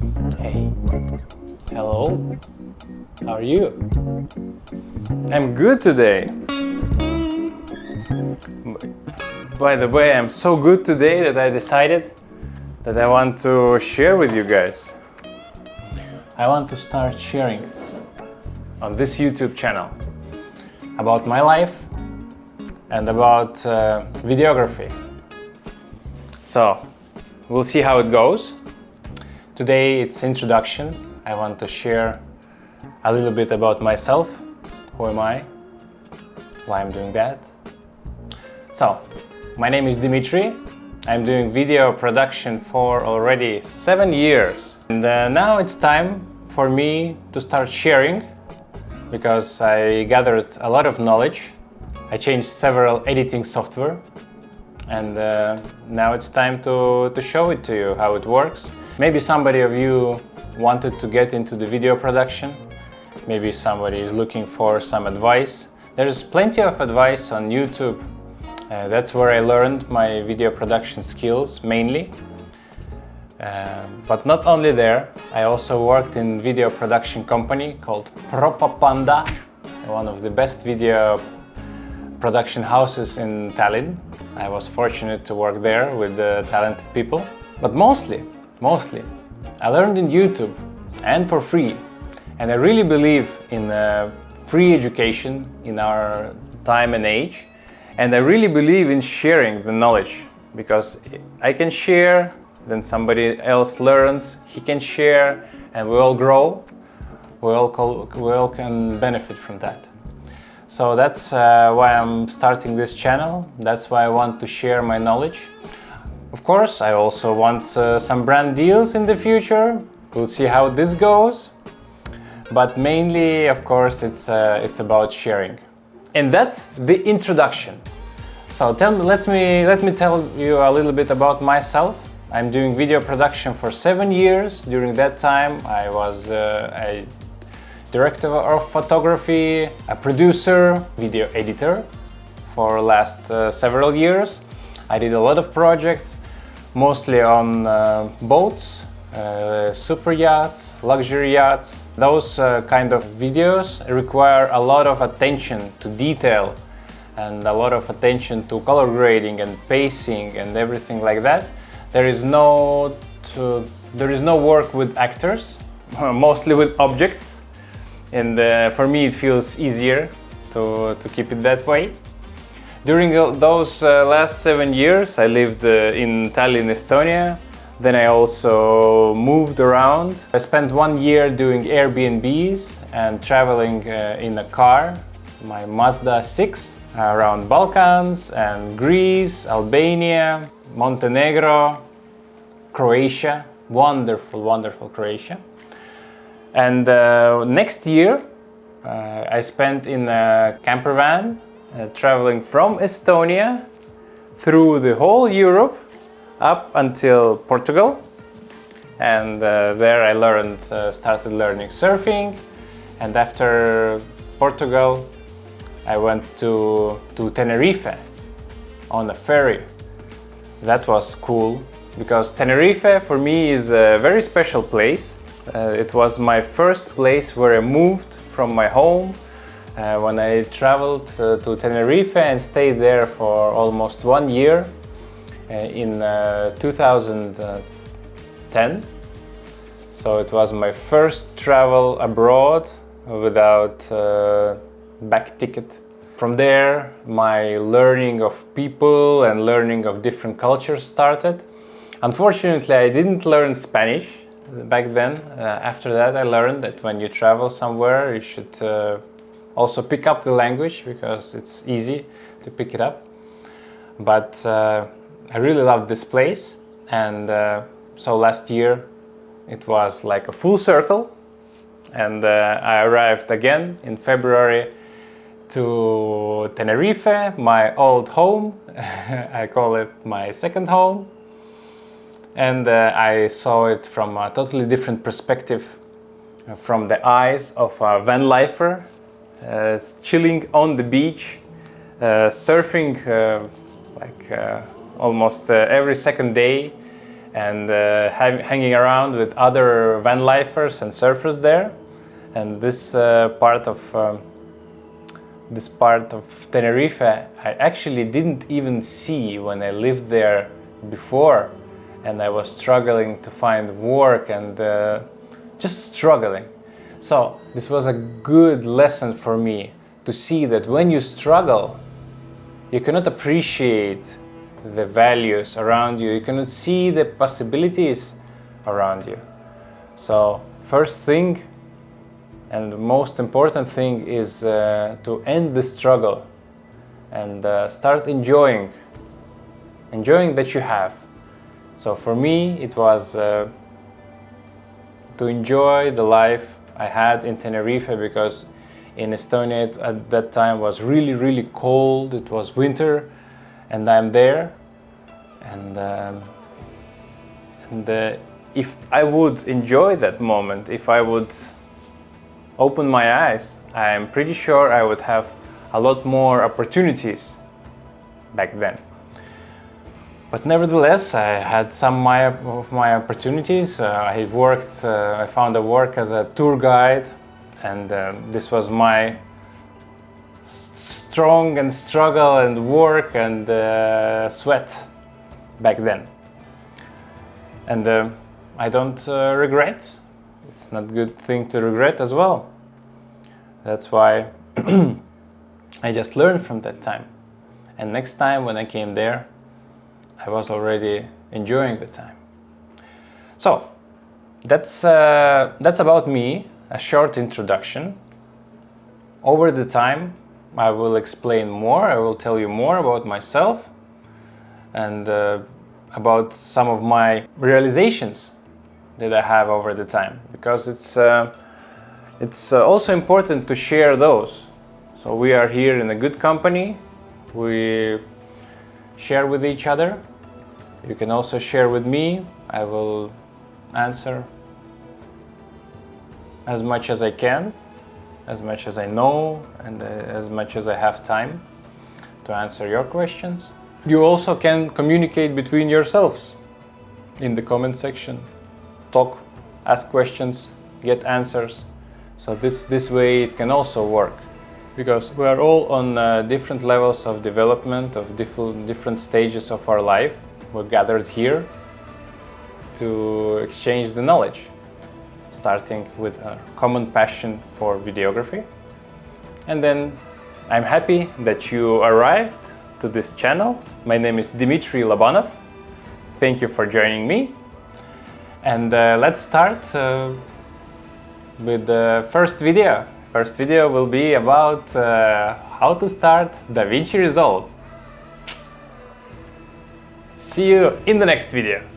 Hey, hello, how are you? I'm good today. By the way, I'm so good today that I decided that I want to share with you guys. I want to start sharing on this YouTube channel about my life and about videography. So, we'll see how it goes. Today it's introduction. I want to share a little bit about myself. Who am I? Why I'm doing that? So, my name is Dimitri. I'm doing video production for already 7 years. And now it's time for me to start sharing because I gathered a lot of knowledge. I changed several editing software and now it's time to show it to you how it works. Maybe somebody of you wanted to get into the video production. Maybe somebody is looking for some advice. There's plenty of advice on YouTube. That's where I learned my video production skills mainly. But not only there, I also worked in video production company called Propapanda, one of the best video production houses in Tallinn. I was fortunate to work there with talented people. But mostly, I learned in YouTube and for free. And I really believe in free education in our time and age. And I really believe in sharing the knowledge because I can share, then somebody else learns, he can share, and we all grow. We all can benefit from that. So that's why I'm starting this channel. That's why I want to share my knowledge. Of course, I also want some brand deals in the future. We'll see how this goes. But mainly, of course, it's about sharing. And that's the introduction. So let me tell you a little bit about myself. I'm doing video production for 7 years. During that time, I was a director of photography, a producer, video editor for last several years. I did a lot of projects, mostly on boats, super yachts, luxury yachts. Those kind of videos require a lot of attention to detail and a lot of attention to color grading and pacing and everything like that. There is no work with actors, mostly with objects, and for me it feels easier to keep it that way. During those last 7 years, I lived in Tallinn, Estonia. Then I also moved around. I spent 1 year doing Airbnbs and traveling in a car, my Mazda 6, around Balkans and Greece, Albania, Montenegro, Croatia, wonderful Croatia. And next year I spent in a camper van traveling from Estonia through the whole Europe up until Portugal. And there I started learning surfing. And after Portugal I went to Tenerife on a ferry. That was cool because Tenerife for me is a very special place. It was my first place where I moved from my home when I traveled to Tenerife and stayed there for almost 1 year in 2010. So it was my first travel abroad without back ticket. From there, my learning of people and learning of different cultures started. Unfortunately, I didn't learn Spanish back then. After that, I learned that when you travel somewhere, you should also pick up the language because it's easy to pick it up. But I really loved this place, and so last year it was like a full circle, and I arrived again in February to Tenerife, my old home. I call it my second home. And I saw it from a totally different perspective, from the eyes of a van lifer, chilling on the beach, surfing almost every second day, and hanging around with other van lifers and surfers there. And this part of Tenerife I actually didn't even see when I lived there before, and I was struggling to find work and just struggling. So this was a good lesson for me to see that when you struggle, you cannot appreciate the values around you, you cannot see the possibilities around you. So first thing and the most important thing is to end the struggle and start enjoying that you have. So for me it was to enjoy the life I had in Tenerife, because in Estonia at that time was really cold, it was winter, and I'm there, and if I would enjoy that moment, if I would open my eyes, I'm pretty sure I would have a lot more opportunities back then. But nevertheless, I had some of my opportunities. I found a work as a tour guide, and this was my strong and struggle and work and sweat back then. And I don't regret. It's not a good thing to regret as well. That's why I just learned from that time. And next time when I came there, I was already enjoying the time. So that's about me, a short introduction. Over the time, I will explain more, I will tell you more about myself and about some of my realizations that I have over the time, because it's also important to share those. So we are here in a good company, we share with each other. You can also share with me. I will answer as much as I can, as much as I know, and as much as I have time to answer your questions. You also can communicate between yourselves in the comment section. Talk, ask questions, get answers. So this way it can also work, because we are all on different levels of development, of different stages of our life. We're gathered here to exchange the knowledge, starting with a common passion for videography. And then I'm happy that you arrived to this channel. My name is Dmitry Lobanov. Thank you for joining me. And let's start with the first video. First video will be about how to start DaVinci Resolve. See you in the next video.